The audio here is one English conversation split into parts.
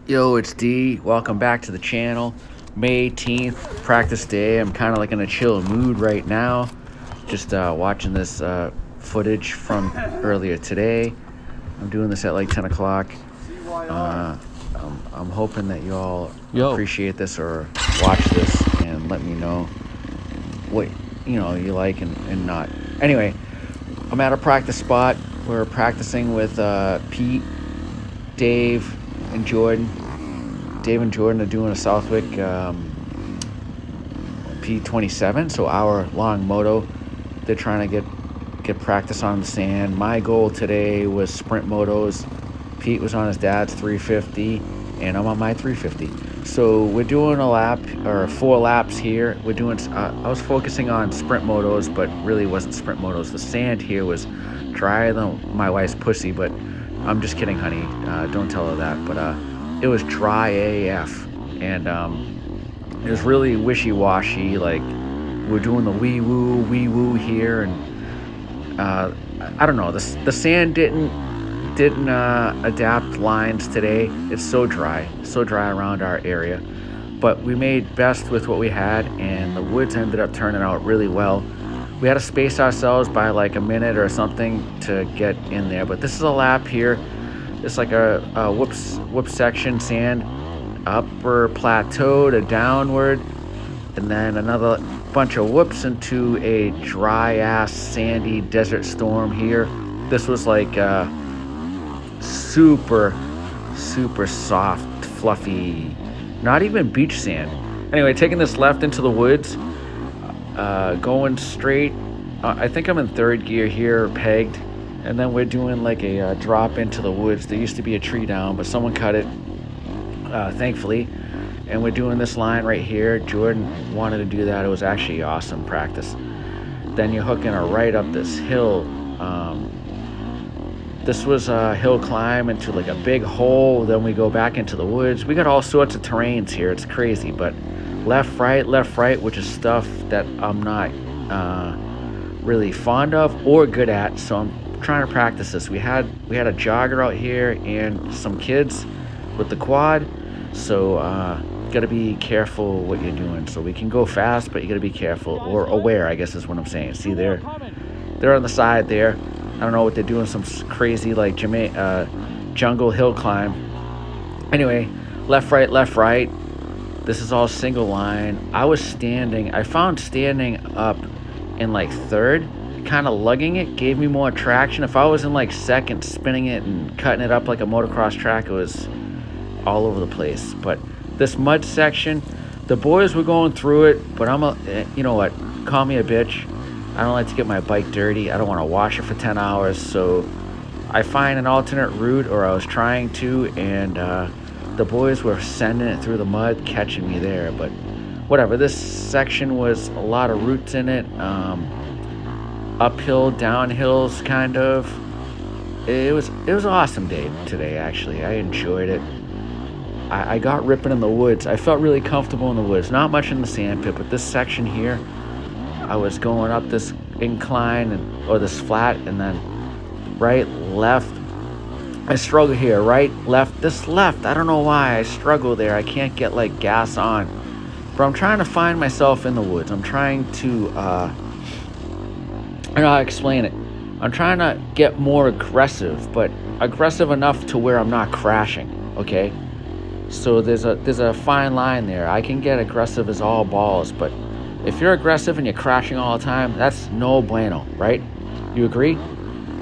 Yo, it's D. Welcome back to the channel. May 18th, practice day. I'm kind of like in a chill mood right now. Just watching this footage from earlier today. I'm doing this at like 10 o'clock. I'm hoping that you all appreciate this or watch this and let me know what you like and not. Anyway, I'm at a practice spot. We're practicing with Pete, Dave, and Jordan. Dave and Jordan are doing a Southwick P27, so hour-long moto. They're trying to get practice on the sand. My goal today was sprint motos. Pete was on his dad's 350, and I'm on my 350. So we're doing a lap, or 4 laps here. We're doing. I was focusing on sprint motos, but really wasn't sprint motos. The sand here was drier than my wife's pussy, but I'm just kidding, honey. Don't tell her that. But it was dry AF, and it was really wishy-washy. Like, we're doing the wee woo here, and I don't know. The sand didn't adapt lines today. It's so dry around our area. But we made best with what we had, and the woods ended up turning out really well. We had to space ourselves by like a minute or something to get in there. But this is a lap here. It's like a whoop section, sand, upper plateau to downward, and then another bunch of whoops into a dry ass sandy desert storm here. This was like super soft, fluffy, not even beach sand. Anyway, taking this left into the woods, going straight. I think I'm in third gear here, pegged. And then we're doing like a drop into the woods. There used to be a tree down, but someone cut it, thankfully. And we're doing this line right here. Jordan wanted to do that. It was actually awesome practice. Then you're hooking her right up this hill. This was a hill climb into like a big hole. Then we go back into the woods. We got all sorts of terrains here. It's crazy, but left, right, which is stuff that I'm not really fond of or good at. So I'm trying to practice this. We had a jogger out here and some kids with the quad, so gotta be careful what you're doing. So we can go fast, but you gotta be careful or aware, I guess is what I'm saying. See, they're on the side there. I don't know what they're doing, some crazy like jungle hill climb. Anyway, left, right. This is all single line. I found standing up in like third, kind of lugging it gave me more traction. If I was in like second, spinning it and cutting it up like a motocross track, it was all over the place. But this mud section, the boys were going through it, but you know what, call me a bitch. I don't like to get my bike dirty. I don't want to wash it for 10 hours. So I find an alternate route, or I was trying to, and the boys were sending it through the mud, catching me there. But whatever, this section was a lot of roots in it. Uphill, downhills, kind of. It was an awesome day today, actually. I enjoyed it. I got ripping in the woods. I felt really comfortable in the woods. Not much in the sand pit, but this section here, I was going up this incline or this flat, and then right, left. I struggle here, right, left. This left, I don't know why I struggle there. I can't get like gas on. But I'm trying to find myself in the woods. I'm trying to I don't know how to explain it. I'm trying to get more aggressive, but aggressive enough to where I'm not crashing, okay? So there's a fine line there. I can get aggressive as all balls, but if you're aggressive and you're crashing all the time, that's no bueno, right? You agree?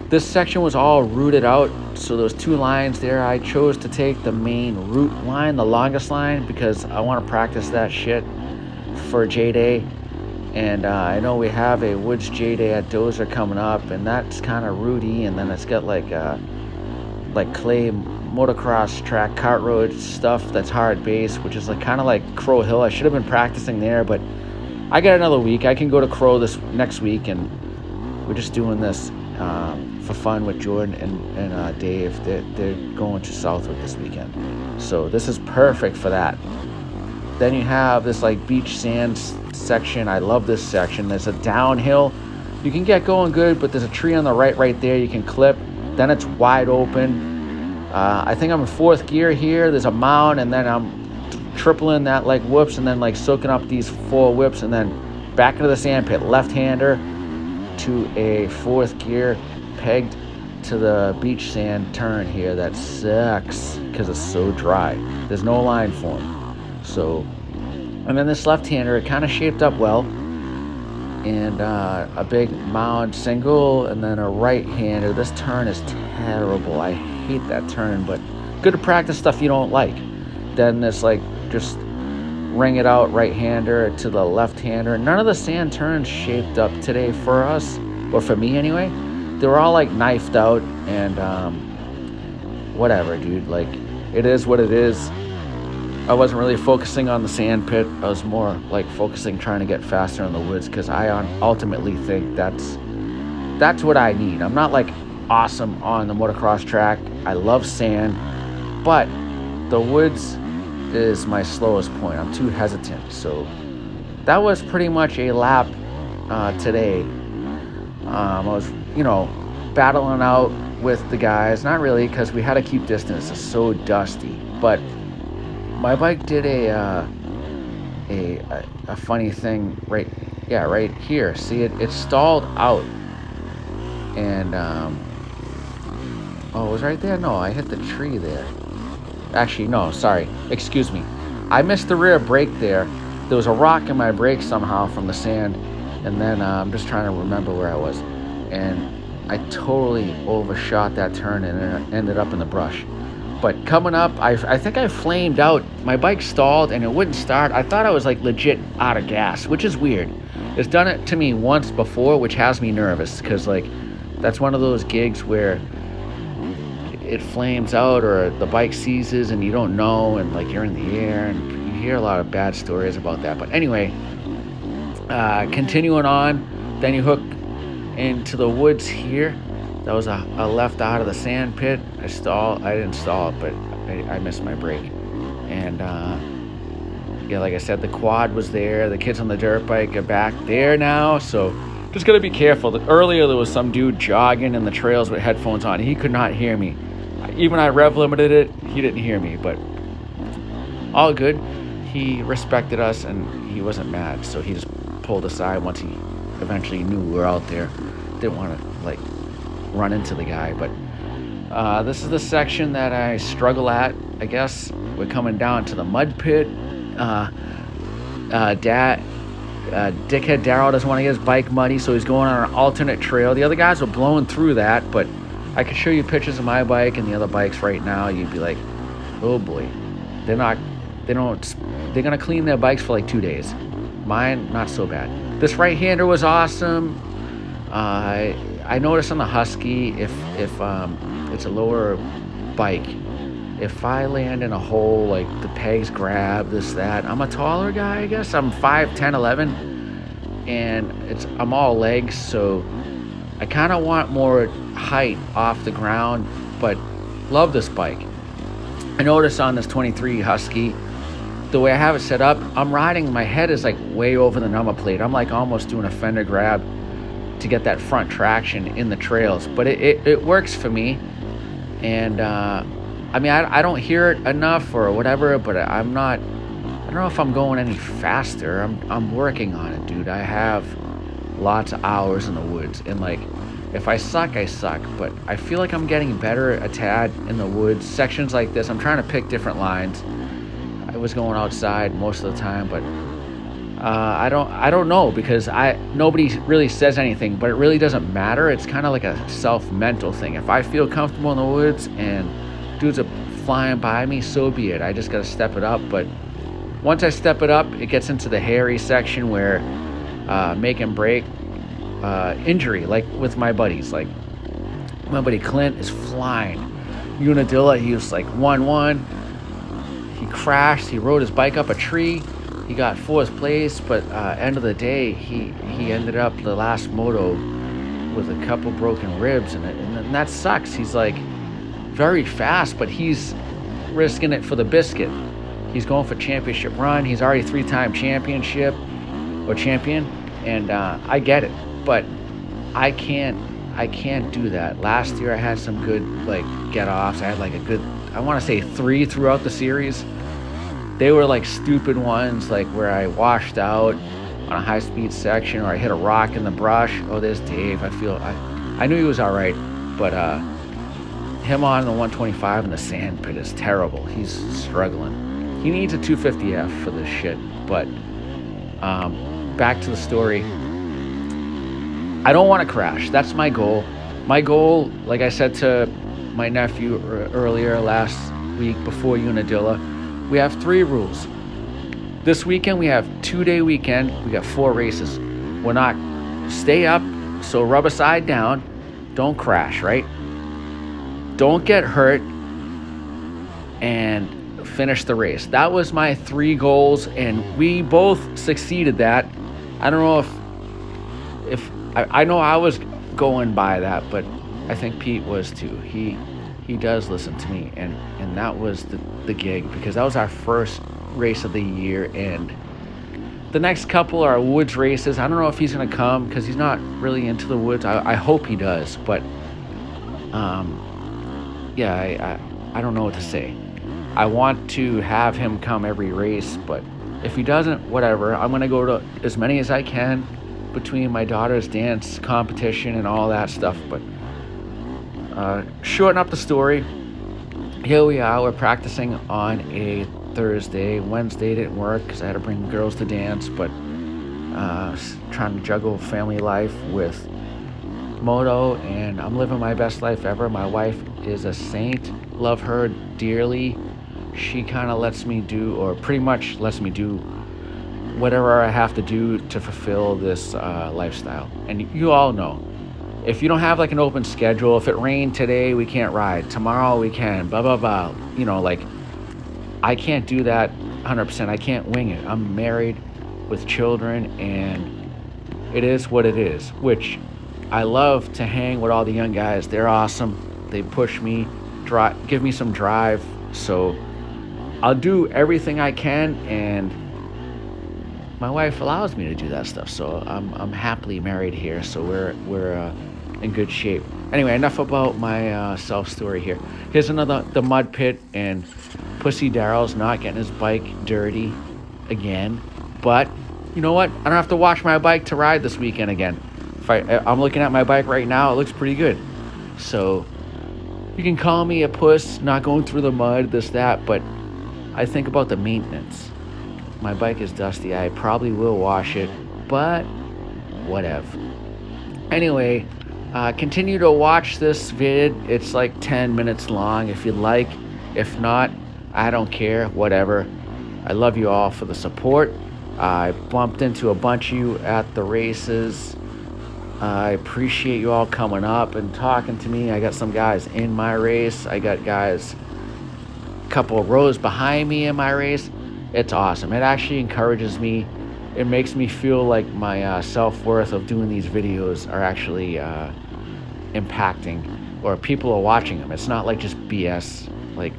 This section was all rooted out, so those 2 lines there, I chose to take the main route line, the longest line, because I want to practice that shit for J-Day. And I know we have a Woods J-Day at Dozer coming up, and that's kind of rooty, and then it's got like clay motocross track, kart road stuff that's hard base, which is like kind of like Crow Hill. I should have been practicing there, but I got another week. I can go to Crow this next week, and we're just doing this for fun with Jordan and Dave. They're going to Southwick this weekend, so this is perfect for that. Then you have this like beach sand section. I love this section. There's a downhill. You can get going good, but there's a tree on the right there you can clip. Then it's wide open. I think I'm in fourth gear here. There's a mound, and then I'm tripling that like whoops, and then like soaking up these 4 whips, and then back into the sand pit, left-hander to a fourth gear, pegged to the beach sand turn here. That sucks because it's so dry. There's no line form. So, and then this left-hander, it kind of shaped up well, and a big mound single, and then a right-hander. This turn is terrible. I hate that turn, but good to practice stuff you don't like. Then this like just ring it out right-hander to the left-hander. None of the sand turns shaped up today for us, or for me anyway. They were all like knifed out, and whatever, dude. Like, it is what it is. I wasn't really focusing on the sand pit. I was more like focusing trying to get faster in the woods, because I ultimately think that's what I need. I'm not like awesome on the motocross track. I love sand, but the woods is my slowest point. I'm too hesitant. So that was pretty much a lap today. I was, battling out with the guys. Not really, because we had to keep distance. It's so dusty. But my bike did a funny thing right here. See, it stalled out, and it was right there. No, I hit the tree there. Actually, no, sorry. Excuse me. I missed the rear brake there. There was a rock in my brake somehow from the sand, and then I'm just trying to remember where I was, and I totally overshot that turn and ended up in the brush. But coming up, I think I flamed out. My bike stalled and it wouldn't start. I thought I was like legit out of gas, which is weird. It's done it to me once before, which has me nervous, because like that's one of those gigs where it flames out or the bike seizes and you don't know, and like you're in the air, and you hear a lot of bad stories about that. But anyway, continuing on, then you hook into the woods here. That was a left out of the sand pit. I didn't stall it, but I missed my brake. And like I said, the quad was there. The kids on the dirt bike are back there now, so just gotta be careful. Earlier there was some dude jogging in the trails with headphones on. He could not hear me. Even I rev limited it, he didn't hear me, but all good. He respected us and he wasn't mad, so he just pulled aside once he eventually knew we were out there. Didn't want to like run into the guy, but this is the section that I struggle at, I guess. We're coming down to the mud pit. Dickhead Darryl doesn't want to get his bike muddy, so he's going on an alternate trail. The other guys were blowing through that, but I could show you pictures of my bike and the other bikes right now. You'd be like, oh boy, they're gonna clean their bikes for like 2 days. Mine, not so bad. This right-hander was awesome. I noticed on the Husky, if it's a lower bike, if I land in a hole, like the pegs grab, this, that. I'm a taller guy, I guess. I'm 5'10", 11, and I'm all legs, so I kind of want more height off the ground, but love this bike. I noticed on this 23 Husky, the way I have it set up, I'm riding, my head is like way over the number plate. I'm like almost doing a fender grab to get that front traction in the trails, but it works for me. And I mean, I don't hear it enough or whatever, but I don't know if I'm going any faster. I'm working on it, dude. I have lots of hours in the woods, and like if I suck, I suck, but I feel like I'm getting better a tad in the woods. Sections like this, I'm trying to pick different lines. I was going outside most of the time, but I don't know, because nobody really says anything, but it really doesn't matter. It's kind of like a self-mental thing. If I feel comfortable in the woods and dudes are flying by me, so be it. I just got to step it up. But once I step it up, it gets into the hairy section where make and break injury, like with my buddies. Like my buddy Clint is flying. Unadilla, he was like 1-1. He crashed. He rode his bike up a tree. He got fourth place, but end of the day, he ended up the last moto with a couple broken ribs, and that sucks. He's like very fast, but he's risking it for the biscuit. He's going for championship run. He's already 3-time champion, and I get it, but I can't I can't do that. Last year I had some good like get-offs. I had like a good, I want to say 3 throughout the series. They were like stupid ones, like where I washed out on a high-speed section or I hit a rock in the brush. Oh, there's Dave. I knew he was all right, but him on the 125 in the sand pit is terrible. He's struggling. He needs a 250F for this shit. But back to the story. I don't want to crash. That's my goal. My goal, like I said to my nephew earlier last week before Unadilla, we have 3 rules. This weekend we have 2-day weekend. We got 4 races. We're not stay up, so rubber side down. Don't crash, right? Don't get hurt and finish the race. That was my 3 goals, and we both succeeded that. I don't know if I know I was going by that, but I think Pete was too. He does listen to me, and that was the gig, because that was our first race of the year, and the next couple are woods races. I don't know if he's going to come because he's not really into the woods. I hope he does, but yeah, I don't know what to say. I want to have him come every race, but if he doesn't, whatever. I'm going to go to as many as I can between my daughter's dance competition and all that stuff. But shorten up the story, here we are. We're practicing on a Thursday. Wednesday didn't work because I had to bring girls to dance, but trying to juggle family life with moto, and I'm living my best life ever. My wife is a saint. Love her dearly. She kind of lets me do, or pretty much lets me do, whatever I have to do to fulfill this lifestyle. And you all know, if you don't have like an open schedule, if it rained today, we can't ride. Tomorrow we can, blah, blah, blah. You know, like, I can't do that 100%. I can't wing it. I'm married with children, and it is what it is, which I love to hang with all the young guys. They're awesome. They push me, give me some drive. So I'll do everything I can, and my wife allows me to do that stuff. So I'm happily married here. So we're in good shape. Anyway, enough about my self story here. Here's the mud pit, and Pussy Daryl's not getting his bike dirty again. But you know what? I don't have to wash my bike to ride this weekend again. I'm looking at my bike right now. It looks pretty good. So you can call me a puss, not going through the mud, this, that, but I think about the maintenance. My bike is dusty. I probably will wash it, but whatever. Anyway, continue to watch this vid. It's like 10 minutes long if you'd like. If not, I don't care, whatever. I love you all for the support. I bumped into a bunch of you at the races. I appreciate you all coming up and talking to me. I got some guys in my race. I got guys a couple of rows behind me in my race. It's awesome. It actually encourages me. It makes me feel like my self-worth of doing these videos are actually impacting, or people are watching them. It's not like just BS. Like,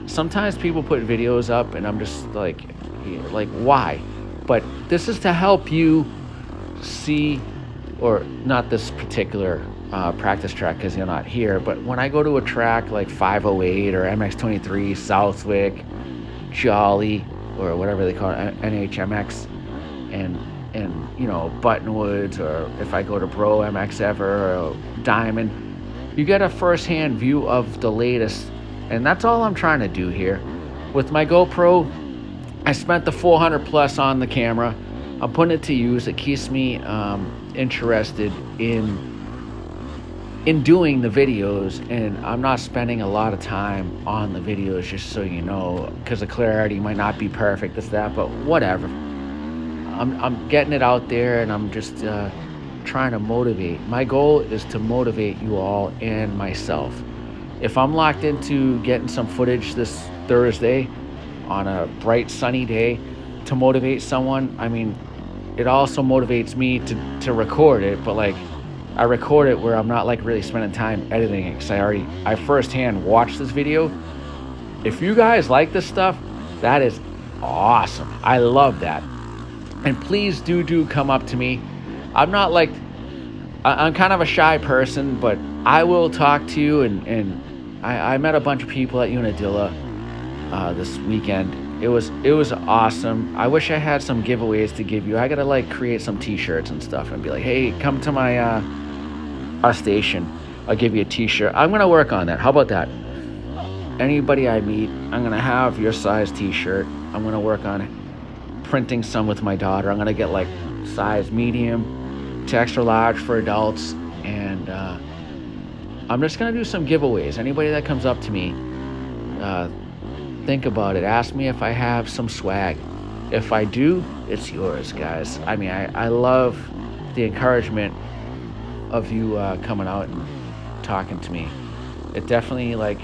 sometimes people put videos up and I'm just like why? But this is to help you see, or not this particular practice track because you're not here, but when I go to a track like 508 or MX23, Southwick, Jolly, or whatever they call it, NHMX, and you know, Buttonwoods, or if I go to Bro MX Ever or Diamond, you get a first-hand view of the latest. And that's all I'm trying to do here. With my GoPro, I spent the $400 plus on the camera. I'm putting it to use. It keeps me interested in doing the videos, and I'm not spending a lot of time on the videos, just so you know, because the clarity might not be perfect, this, that, but whatever. I'm getting it out there, and I'm just trying to motivate. My goal is to motivate you all and myself. If I'm locked into getting some footage this Thursday on a bright sunny day to motivate someone, I mean, it also motivates me to record it, but like, I record it where I'm not like really spending time editing it, because I firsthand watched this video. If you guys like this stuff, that is awesome. I love that. And please do come up to me. I'm not like I'm kind of a shy person, but I will talk to you. And I met a bunch of people at Unadilla this weekend. It was awesome. I wish I had some giveaways to give you. I gotta like create some T-shirts and stuff and be like, hey, come to my our station. I'll give you a T-shirt. I'm gonna work on that. How about that? Anybody I meet, I'm gonna have your size T-shirt. I'm gonna work on printing some with my daughter. I'm gonna get like size medium to extra large for adults, and I'm just gonna do some giveaways. Anybody that comes up to me, think about it. Ask me if I have some swag. If I do, it's yours, guys. I mean, I love the encouragement of you coming out and talking to me. It definitely like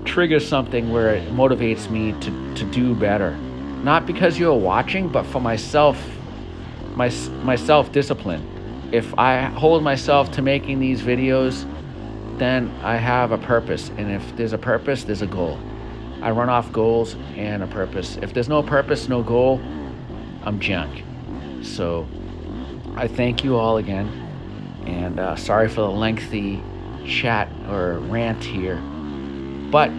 triggers something where it motivates me to do better. Not because you're watching, but for myself, my self-discipline. If I hold myself to making these videos, then I have a purpose. And if there's a purpose, there's a goal. I run off goals and a purpose. If there's no purpose, no goal, I'm junk. So I thank you all again. And sorry for the lengthy chat or rant here. But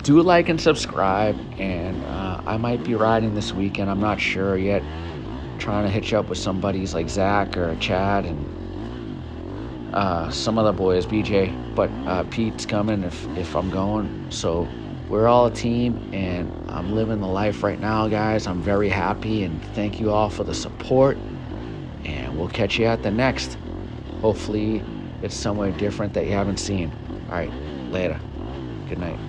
do like and subscribe. And I might be riding this weekend. I'm not sure yet. Trying to hitch up with some buddies like Zach or Chad and some other boys, BJ. But Pete's coming if I'm going. So we're all a team, and I'm living the life right now, guys. I'm very happy, and thank you all for the support. And we'll catch you at the next. Hopefully it's somewhere different that you haven't seen. All right, later. Good night.